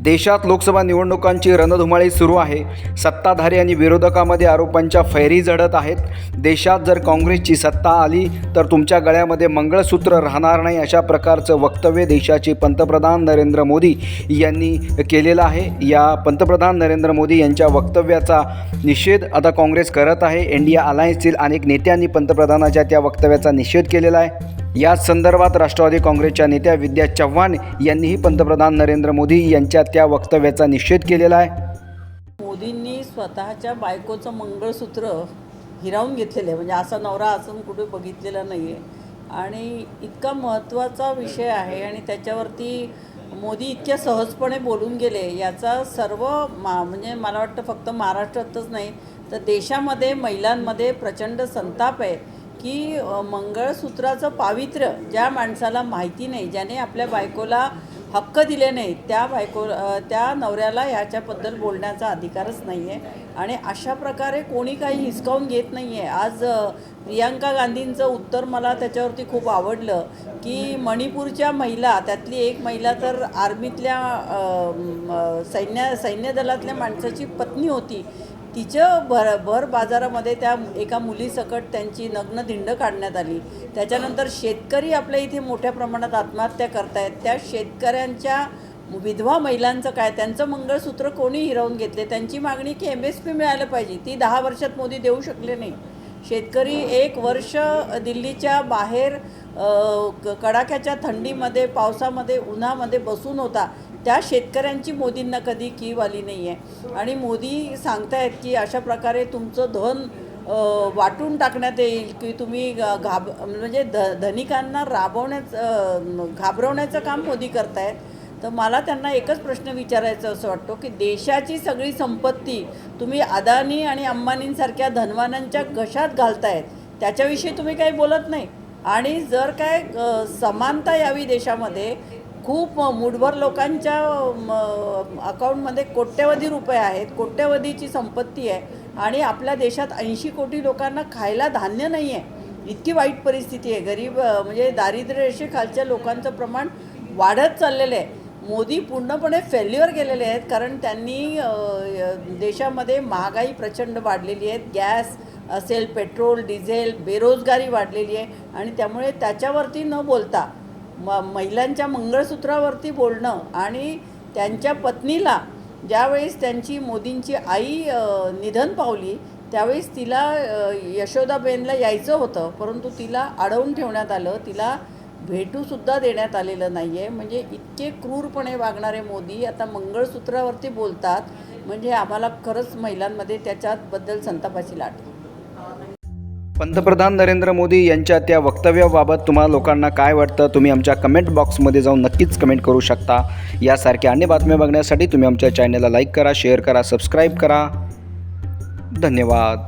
देशात लोकसभा निवडणुकांची रणधुमाळी सुरू आहे. सत्ताधारी आणि विरोधकांमध्ये आरोपांच्या फैरी झडत आहेत. देशात जर काँग्रेसची सत्ता आली तर तुमच्या गळ्यामध्ये मंगळसूत्र राहणार नाही, अशा प्रकारचं वक्तव्य देशाचे पंतप्रधान नरेंद्र मोदी यांनी केलेलं आहे. या पंतप्रधान नरेंद्र मोदी यांच्या वक्तव्याचा निषेध आता काँग्रेस करत आहे. इंडिया अलायन्सतील अनेक नेत्यांनी पंतप्रधानाच्या त्या वक्तव्याचा निषेध केलेला आहे. या संदर्भात राष्ट्रवादी काँग्रेसच्या नेत्या विद्या चव्हाण यांनीही पंतप्रधान नरेंद्र मोदी यांच्या त्या वक्तव्याचा निषेध केलेला आहे. मोदींनी स्वतःच्या बायकोचं मंगळसूत्र हिरावून घेतलेलं आहे, म्हणजे असा नवरा असून कुठे बघितलेला नाही आहे. आणि इतका महत्त्वाचा विषय आहे आणि त्याच्यावरती मोदी इतक्या सहजपणे बोलून गेले, याचा सर्व म्हणजे मला वाटतं फक्त महाराष्ट्रातच नाही तर देशामध्ये महिलांमध्ये प्रचंड संताप आहे की मंगळसूत्राचं पावित्र्य ज्या माणसाला माहिती नाही, ज्याने आपल्या बायकोला हक्क दिले नाही, त्या नवऱ्याला ह्याच्याबद्दल बोलण्याचा अधिकारच नाही आहे. आणि अशा प्रकारे कोणी काही हिसकावून घेत नाही आहे. आज प्रियांका गांधींचं उत्तर मला त्याच्यावरती खूप आवडलं की मणिपूरच्या महिला, त्यातली एक महिला तर आर्मीतल्या सैन्य दलातल्या माणसाची पत्नी होती, तिचं भर बाजारामध्ये त्या एका मुलीसकट त्यांची नग्न धिंड काढण्यात आली. त्याच्यानंतर शेतकरी आपल्या इथे मोठ्या प्रमाणात आत्महत्या करत आहेत. त्या शेतकऱ्यांच्या विधवा महिलांचं काय, त्यांचं मंगळसूत्र कोणी हिरावून घेतले. त्यांची मागणी की MSP मिळायला पाहिजे, ती 10 वर्षात मोदी देऊ शकले नाही. शेतकरी 1 वर्ष दिल्लीच्या बाहेर कडाक्याच्या थंडीमध्ये, पावसामध्ये, उन्हामध्ये बसून होता. त्या शेतकऱ्यांची मोदींना कधी कीव आली नाही आहे. आणि मोदी सांगतायत की अशा प्रकारे तुमचं धन वाटून टाकण्यात येईल की तुम्ही म्हणजे धनिकांना घाबरवण्याचं काम मोदी करतायत. तर मला त्यांना एकच प्रश्न विचारायचा असं वाटतो की देशाची सगळी संपत्ती तुम्ही अदानी आणि अंबानींसारख्या धनवानांच्या घशात घालतायत, त्याच्याविषयी तुम्ही काही बोलत नाही. आणि जर काय समानता यावी देशामध्ये, खूप मुठभर लोकांच्या अकाउंटमध्ये कोट्यवधी रुपये आहेत, कोट्यवधीची संपत्ती आहे आणि आपल्या देशात 80 कोटी लोकांना खायला धान्य नाही आहे, इतकी वाईट परिस्थिती आहे. गरीब म्हणजे दारिद्र्य रेषेखालच्या लोकांचं प्रमाण वाढत चाललेलं आहे. मोदी पूर्णपणे फेल्युअर गेलेले आहेत, कारण त्यांनी देशामध्ये महागाई प्रचंड वाढलेली आहे. गॅस असेल, पेट्रोल, डिझेल, बेरोजगारी वाढलेली आहे. आणि त्यामुळे त्याच्यावरती न बोलता महिलांच्या मंगळसूत्रावरती बोलणं आणि त्यांच्या पत्नीला ज्यावेळेस त्यांची मोदींची आई निधन पावली त्यावेळेस तिला यशोदाबेनला यायचं होतं, परंतु तिला अडवून ठेवण्यात आलं, तिला भेटूसुद्धा देण्यात आलेलं नाही आहे. म्हणजे इतके क्रूरपणे वागणारे मोदी आता मंगळसूत्रावरती बोलतात, म्हणजे आम्हाला खरंच महिलांमध्ये त्याच्याबद्दल संतापाची लाट आहे. पंतप्रधान नरेंद्र मोदी यांच्या त्या वक्तव्याबाबत तुम्हाला लोकांना काय वाटतं, तुम्ही आमच्या कमेंट बॉक्समध्ये जाऊन नक्कीच कमेंट करू शकता. यासारख्या अन्य बातम्या बघण्यासाठी तुम्ही आमच्या चॅनलला लाईक करा, शेअर करा, सबस्क्राईब करा. धन्यवाद.